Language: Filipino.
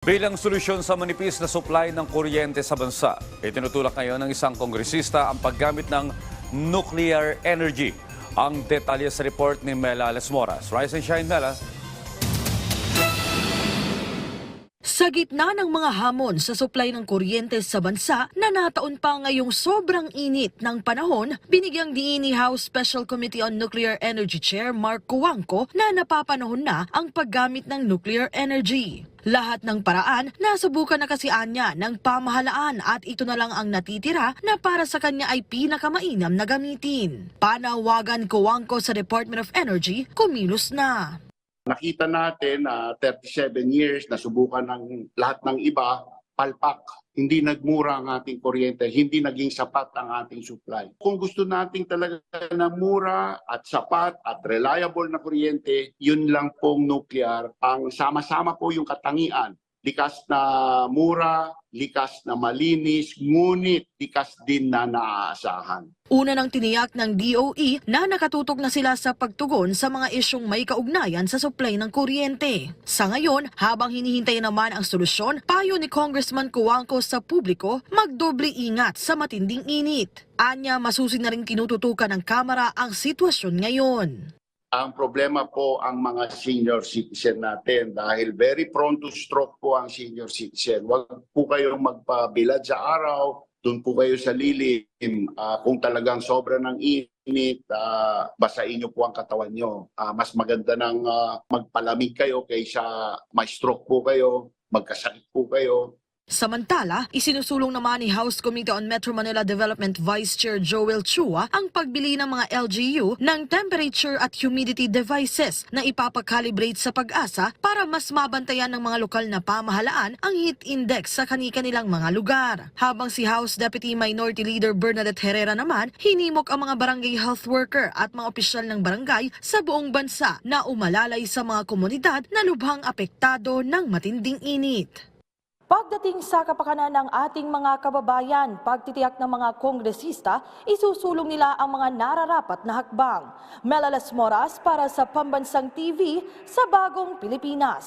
Bilang solusyon sa manipis na supply ng kuryente sa bansa, itinutulak ngayon ng isang kongresista ang paggamit ng nuclear energy. Ang detalye sa report ni Mela Lesmoras. Rise and shine, Mela. Sa gitna ng mga hamon sa supply ng kuryente sa bansa na nataon pa ngayong sobrang init ng panahon, binigyang diin ni House Special Committee on Nuclear Energy Chair Mark Cuangco na napapanahon na ang paggamit ng nuclear energy. Lahat ng paraan nasubukan na kasi anya ng pamahalaan at ito na lang ang natitira na para sa kanya ay pinakamainam na gamitin. Panawagan Cuangco sa Department of Energy, kumilos na. Nakita natin na 37 years na subukan ng lahat ng iba, palpak. Hindi nagmura ang ating kuryente, hindi naging sapat ang ating supply. Kung gusto nating talaga na mura at sapat at reliable na kuryente, yun lang pong nuclear. Ang sama-sama po yung katangian. Likas na mura, likas na malinis, ngunit likas din na naaasahan. Una nang tiniyak ng DOE na nakatutok na sila sa pagtugon sa mga isyong may kaugnayan sa supply ng kuryente. Sa ngayon, habang hinihintay naman ang solusyon, payo ni Congressman Cuangco sa publiko, magdoble ingat sa matinding init. Anya, masusin na rin tinututukan ng Kamara ang sitwasyon ngayon. Ang problema po ang mga senior citizen natin dahil very prone to stroke po ang senior citizen. Huwag po kayong magpabilad sa araw, doon po kayo sa lilim. Kung talagang sobra ng init, basain nyo po ang katawan nyo. Mas maganda nang magpalamig kayo kaysa may stroke po kayo, magkasakit po kayo. Samantala, isinusulong naman ni House Committee on Metro Manila Development Vice Chair Joel Chua ang pagbili ng mga LGU ng temperature at humidity devices na ipapakalibrate sa pag-asa para mas mabantayan ng mga lokal na pamahalaan ang heat index sa kani-kanilang mga lugar. Habang si House Deputy Minority Leader Bernadette Herrera naman, hinimok ang mga barangay health worker at mga opisyal ng barangay sa buong bansa na umalalay sa mga komunidad na lubhang apektado ng matinding init. Pagdating sa kapakanan ng ating mga kababayan, pagtitiyak ng mga kongresista, isusulong nila ang mga nararapat na hakbang. Mela Lesmoras para sa Pambansang TV sa Bagong Pilipinas.